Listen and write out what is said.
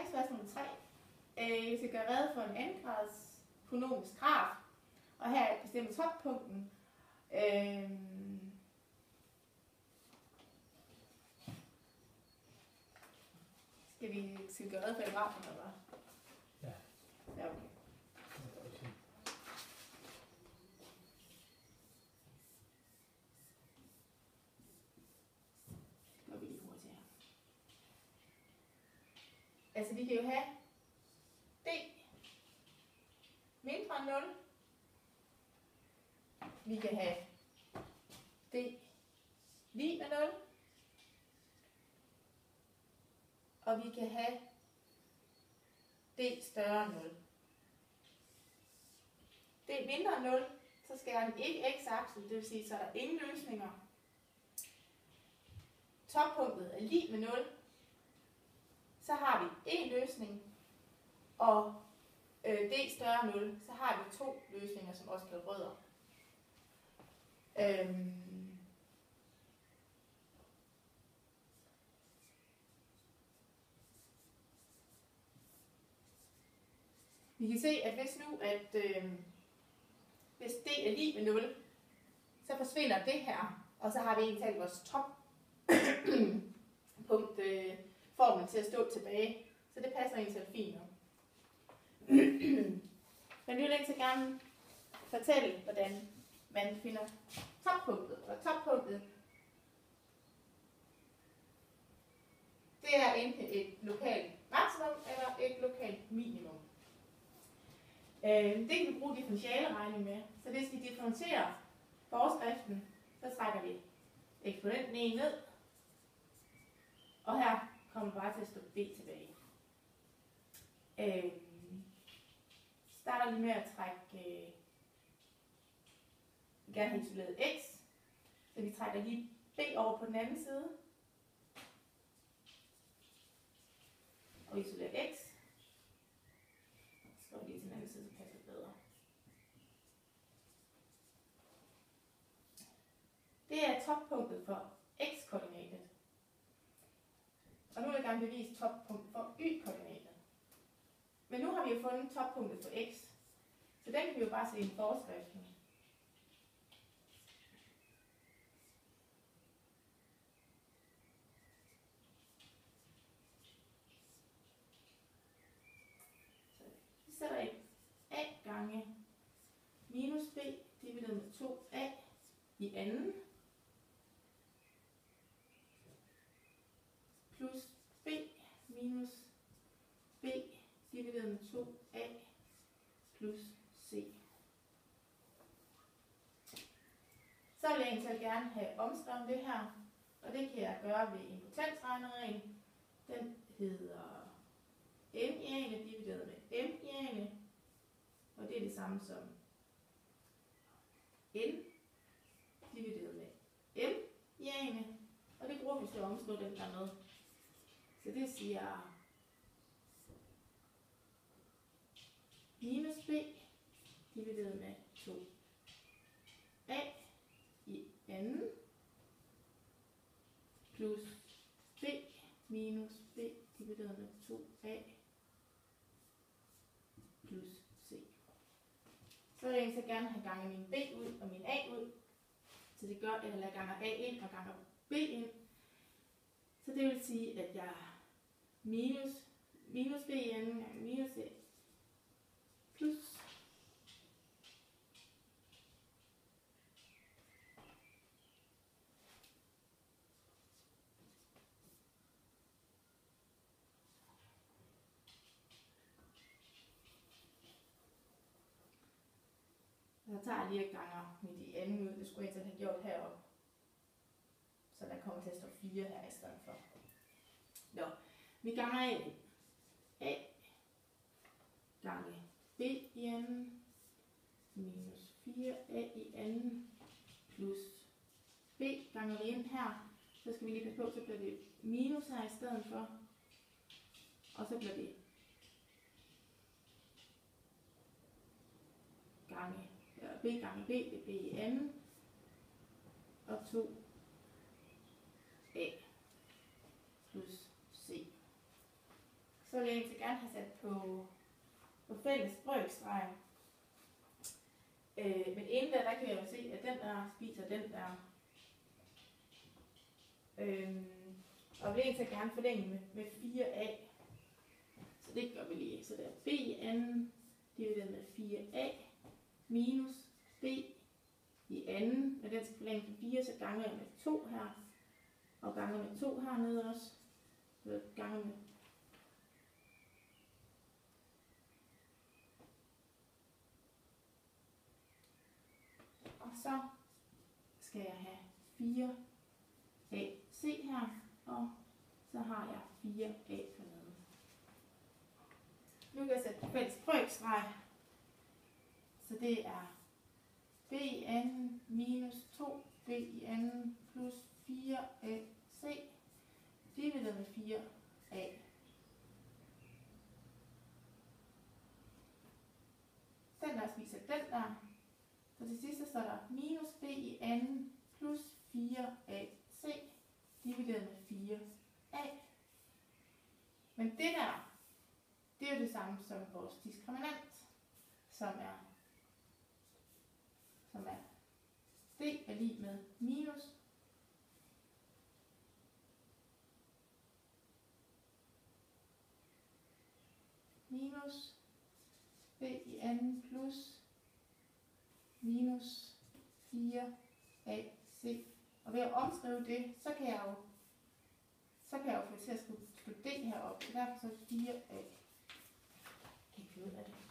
eksamensspørgsmål 3. Vi skal gøre rede for en andengrads konomisk graf. Og her er bestemt toppunkten. Skal vi gøre rede for grafen, eller hvad? Ja. Ja, okay. Går vi lige hurtigt her. Altså, vi kan jo have d mindre end 0. Vi kan have d lig med 0. Og vi kan have d større end 0. d mindre end 0, så skal den ikke x-aksen, det vil sige, så er der ingen løsninger. Toppunktet er lig med 0. Så har vi en løsning, og d større end 0, så har vi 2 løsninger, som også bliver rødder. Vi kan se, at hvis nu, hvis d er lig med 0, så forsvinder det her, og så har vi egentlig vores toppunkt formen til at stå tilbage. Så det passer egentlig fint nu. Men vi vil ikke så gerne fortælle, hvordan man finder toppunktet. Og toppunktet, det er enten et lokalt maksimum eller et lokalt minimum. Det kan vi bruge differentialeregning med. Så hvis vi differentierer forskriften, så trækker vi eksponenten 1 ned. Og her kommer bare til at stå b tilbage. Starter lige med at trække gerne have isoleret x. Så vi trækker lige b over på den anden side. Og isolerer x. Så går vi lige til den anden side, så passer det bedre. Det er toppunktet for x-koordinatet. Og nu vil jeg gerne bevise toppunktet for y-koordinatet. Men nu har vi jo fundet toppunktet for x. Så den kan vi jo bare se i forskriften. Så vi sætter et a gange minus b divideret med 2a i anden plus b minus b divideret med 2a plus c. Så vil jeg egentlig gerne have omskrevet det her, og det kan jeg gøre ved en potensregneregel. Den hedder m i ane divideret med m i ane, og det er det samme som n divideret med m i ane, og det bruger vi til at omskrive den der med. Så det siger minus b divideret med 2a i anden plus b minus b divideret med 2a plus c. Så vil jeg egentlig gerne have ganget min b ud og min a ud. Så det gør, at jeg ganger a ind og ganger b ind. Så det vil sige, at jeg minus b i anden gange minus a plus så tager jeg lige et ganger med de anden ud. Det skulle jeg egentlig have gjort heroppe. Så der kommer til at stå 4 her i stedet for. Nå, vi ganger a gange b i anden minus 4a i anden plus b ganger vi ind her. Så skal vi lige passe på, så bliver det minus her i stedet for. Og så bliver det gange b gange b, det er b i anden, og 2a plus c. så vil jeg egentlig gerne have sat på fælles brøkstreg. Men inden der kan jeg jo se, at den der spiser den der. Og vil egentlig gerne forlænge med 4a. Så det gør vi lige. Så der er b i anden divideret med 4a minus b i anden. Og den skal forlænge med 4, så ganger jeg med 2 her. Og ganger med 2 hernede også. Så ganger med og så skal jeg have 4ac her, og så har jeg 4a hernede. Nu kan jeg sætte fælles brøkstreg, så det er b i anden minus 2b i anden plus 4ac divideret med 4a. Den der spiser den der. Så til sidst så står der minus b i anden plus 4ac divideret med 4a. Men det der, det er jo det samme som vores diskriminant, som er d er lig med minus b i anden plus minus 4ac. Og ved at omskrive det, så kan jeg jo få til at skrive d herop. Så derfor så 4a. Jeg kan ikke finde ud af det.